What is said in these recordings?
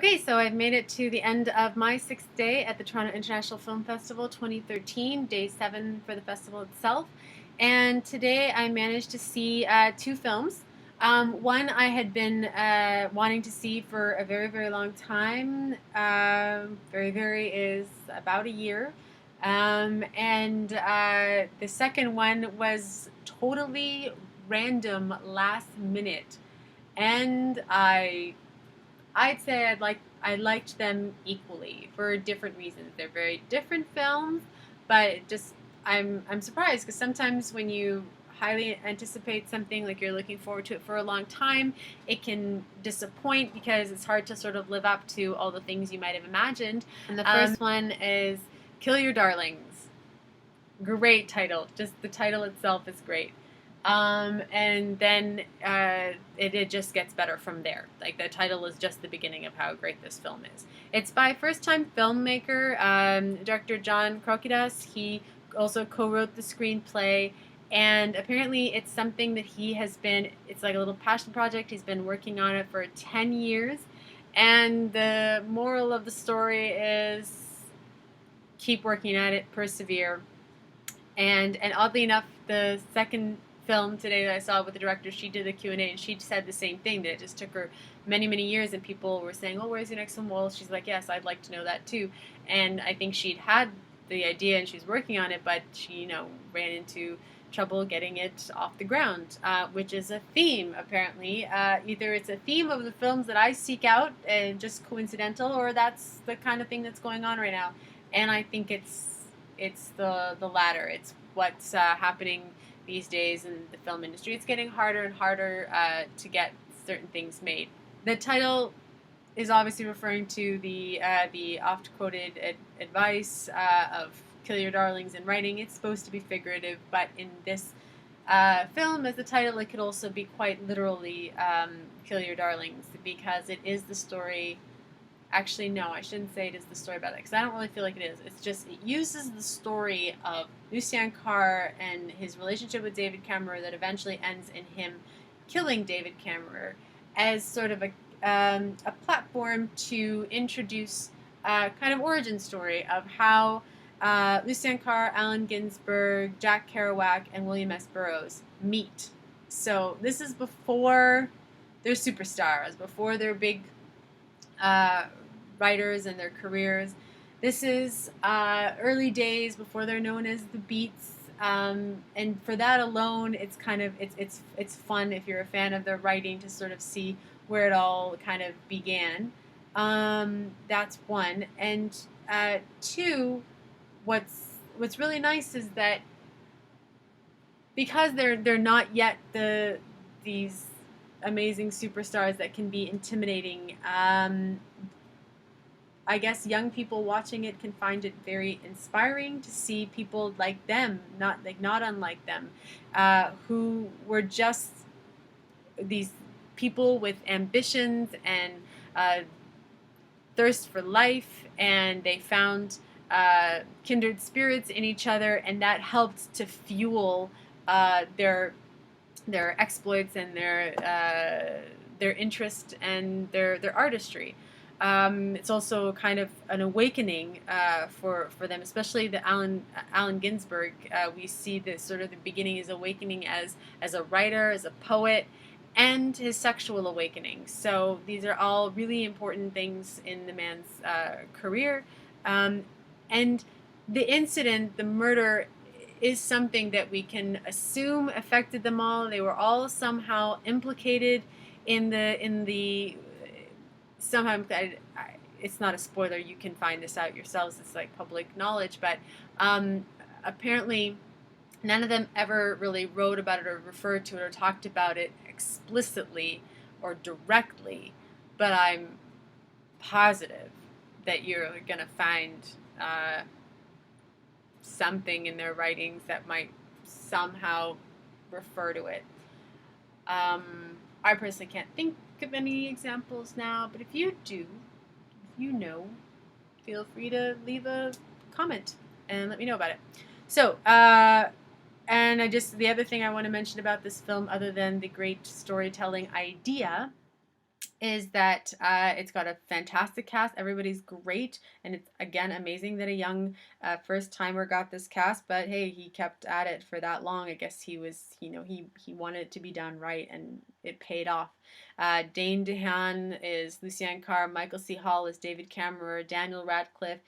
Okay, so I've made it to the end of my sixth day at the Toronto International Film Festival 2013, day 7 for the festival itself. And today I managed to see two films. One I had been wanting to see for a very, very long time. Very is about a year. And the second one was totally random, last minute. And I'd say I liked them equally for different reasons. They're very different films, but just I'm surprised because sometimes when you highly anticipate something, like you're looking forward to it for a long time, it can disappoint because it's hard to sort of live up to all the things you might have imagined. And the first one is Kill Your Darlings. Great title. Just the title itself is great. And then it just gets better from there. Like, the title is just the beginning of how great this film is. It's by first-time filmmaker, director John Krokidas. He also co-wrote the screenplay, and apparently it's something that it's like a little passion project. He's been working on it for 10 years, and the moral of the story is keep working at it, persevere. And oddly enough, the second film today that I saw with the director, she did the Q&A, and she said the same thing, that it just took her many years, and people were saying, oh, where's your next film? Well, she's like, yes, I'd like to know that too. And I think she'd had the idea and she's working on it, but she, ran into trouble getting it off the ground, which is a theme, apparently. Either it's a theme of the films that I seek out and just coincidental, or that's the kind of thing that's going on right now. And I think it's the latter. It's what's happening these days in the film industry. It's getting harder and harder to get certain things made. The title is obviously referring to the oft-quoted advice of kill your darlings in writing. It's supposed to be figurative, but in this film, as the title, it could also be quite literally kill your darlings, because it is the story. Actually, no, I shouldn't say it is the story about it, because I don't really feel like it is. It's just, it uses the story of Lucien Carr and his relationship with David Cameron that eventually ends in him killing David Cameron as sort of a platform to introduce a kind of origin story of how Lucien Carr, Allen Ginsberg, Jack Kerouac, and William S. Burroughs meet. So this is before they're superstars, before they're big writers and their careers. This is early days before they're known as the Beats, and for that alone, it's kind of it's fun if you're a fan of their writing to sort of see where it all kind of began. That's one, and two, what's really nice is that because they're not yet these amazing superstars that can be intimidating. I guess young people watching it can find it very inspiring to see people like them, not unlike them, who were just these people with ambitions and thirst for life, and they found kindred spirits in each other, and that helped to fuel their exploits and their interest and their artistry. It's also kind of an awakening for them, especially the Allen Ginsberg. We see this sort of the beginning, his awakening as a writer, as a poet, and his sexual awakening. So these are all really important things in the man's career. And the incident, the murder, is something that we can assume affected them all. They were all somehow implicated in the somehow. It's not a spoiler. You can find this out yourselves. It's like public knowledge. But apparently, none of them ever really wrote about it or referred to it or talked about it explicitly or directly. But I'm positive that you're going to find something in their writings that might somehow refer to it. I personally can't think of any examples now, but if you do, feel free to leave a comment and let me know about it. So, and the other thing I want to mention about this film, other than the great storytelling idea, is that it's got a fantastic cast. Everybody's great, and it's again amazing that a young first timer got this cast. But hey, he kept at it for that long. I guess he was, he wanted it to be done right, and it paid off. Dane DeHaan is Lucien Carr. Michael C. Hall is David Cameron. Daniel Radcliffe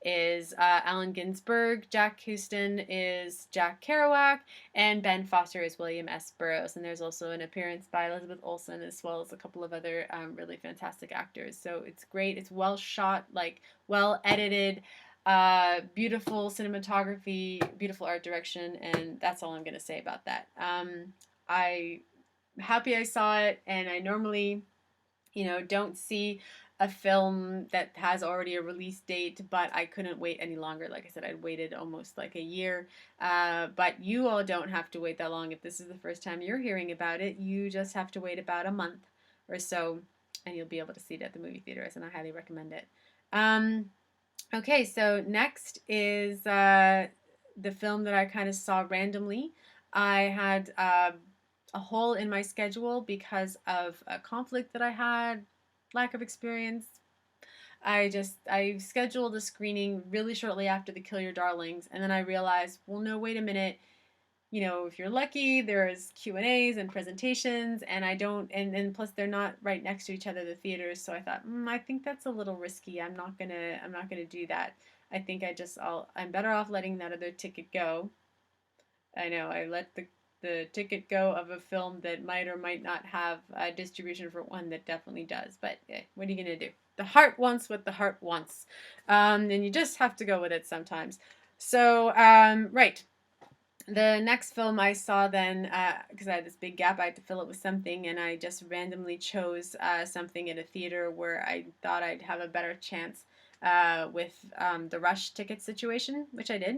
is Allen Ginsberg. Jack Houston is Jack Kerouac, and Ben Foster is William S. Burroughs. And there's also an appearance by Elizabeth Olsen, as well as a couple of other really fantastic actors. So it's great. It's well shot, like well edited, beautiful cinematography, beautiful art direction, and that's all I'm going to say about that. I'm happy I saw it, and I normally, don't see a film that has already a release date, but I couldn't wait any longer. Like I said, I'd waited almost like a year. But you all don't have to wait that long. If this is the first time you're hearing about it, you just have to wait about a month or so, and you'll be able to see it at the movie theaters, and I highly recommend it. Okay, so next is the film that I kind of saw randomly. I had a hole in my schedule because of a conflict that I had, lack of experience. I scheduled a screening really shortly after the Kill Your Darlings, and then I realized, well, no, wait a minute. If you're lucky, there's Q&As and presentations, and I don't, and plus they're not right next to each other, the theaters. So I thought, I think that's a little risky. I'm not gonna do that. I think I'm better off letting that other ticket go. I know I let the ticket go of a film that might or might not have distribution for one that definitely does. But what are you gonna do? The heart wants what the heart wants, and you just have to go with it sometimes. So right, the next film I saw then, because I had this big gap, I had to fill it with something, and I just randomly chose something at a theater where I thought I'd have a better chance with the rush ticket situation, which I did.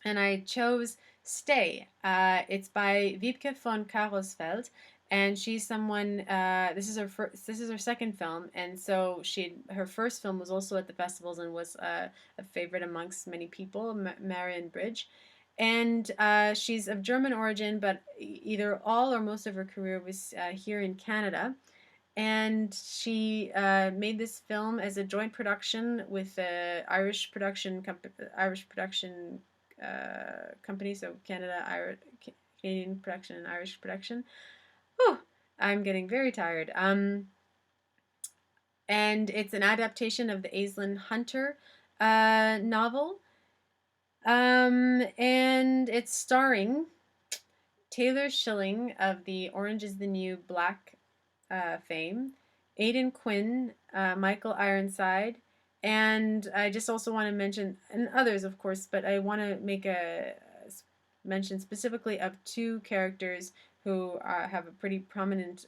And I chose Stay. It's by Wiebke von Karosfeld, and she's someone. This is her second film, and so her first film was also at the festivals and was a favorite amongst many people, Marion Bridge. And she's of German origin, but either all or most of her career was here in Canada. And she made this film as a joint production with the Irish production company, so Canadian production and Irish production. Whew, I'm getting very tired. And it's an adaptation of the Aislinn Hunter novel. And it's starring Taylor Schilling of the Orange is the New Black fame, Aidan Quinn, Michael Ironside, and I just also want to mention, and others of course, but I want to make a mention specifically of two characters who have a pretty prominent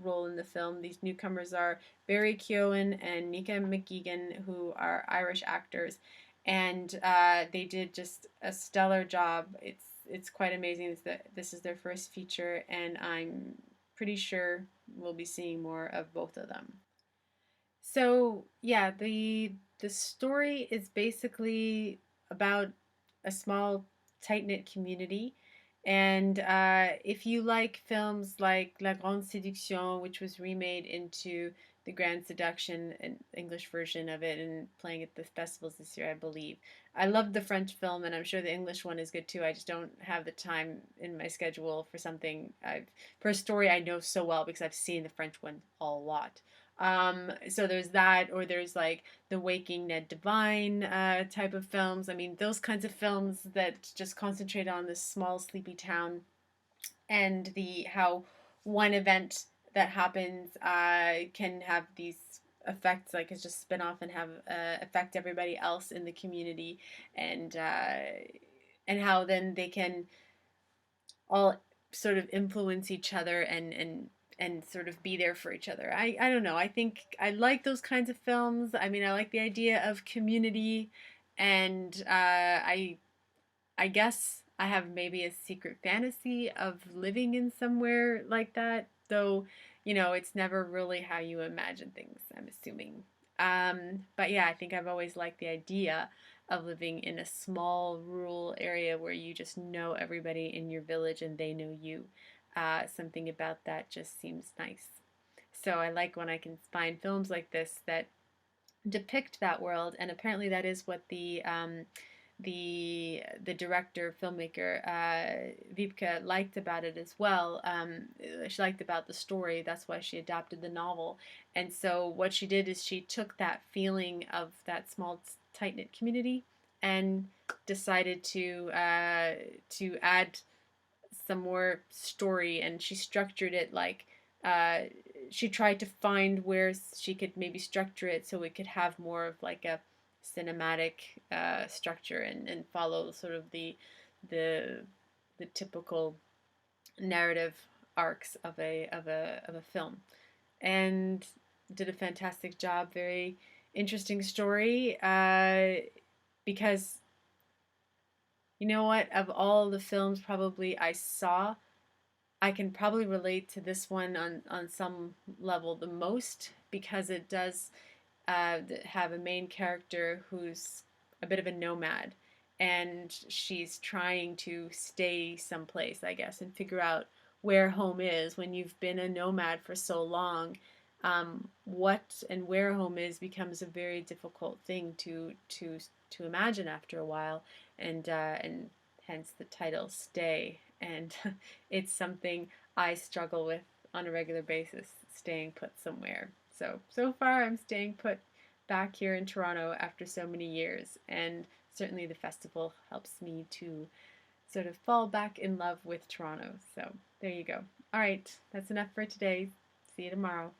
role in the film. These newcomers are Barry Keoghan and Nika McGeegan, who are Irish actors, and they did just a stellar job. It's quite amazing. This is their first feature, and I'm pretty sure we'll be seeing more of both of them. So yeah, the story is basically about a small tight knit community, and if you like films like La Grande Séduction, which was remade into The Grand Seduction, an English version of it, and playing at the festivals this year, I believe. I love the French film, and I'm sure the English one is good too. I just don't have the time in my schedule for a story I know so well because I've seen the French one a lot. So there's that, or there's like the Waking Ned Devine type of films. I mean, those kinds of films that just concentrate on this small, sleepy town and the how one event that happens can have these effects, like it's just spin off and have affect everybody else in the community, and how then they can all sort of influence each other and sort of be there for each other. I don't know. I think I like those kinds of films. I mean, I like the idea of community, and I guess I have maybe a secret fantasy of living in somewhere like that, though, it's never really how you imagine things, I'm assuming. But yeah, I think I've always liked the idea of living in a small rural area where you just know everybody in your village and they know you. Something about that just seems nice. So I like when I can find films like this that depict that world, and apparently that is what the director filmmaker Vipka liked about it as well. She liked about the story. That's why she adapted the novel. And so what she did is she took that feeling of that small tight knit community and decided to add some more story, and she structured it like uh, she tried to find where she could maybe structure it so it could have more of like a cinematic structure, and follow sort of the the typical narrative arcs of a film, and did a fantastic job. Very interesting story, because you know what, of all the films probably I saw, I can probably relate to this one on some level the most, because it does have a main character who's a bit of a nomad, and she's trying to stay someplace, I guess, and figure out where home is when you've been a nomad for so long. What and where home is becomes a very difficult thing to imagine after a while, and hence the title "Stay." And it's something I struggle with on a regular basis, staying put somewhere. So far I'm staying put back here in Toronto after so many years, and certainly the festival helps me to sort of fall back in love with Toronto. So there you go. All right, that's enough for today. See you tomorrow.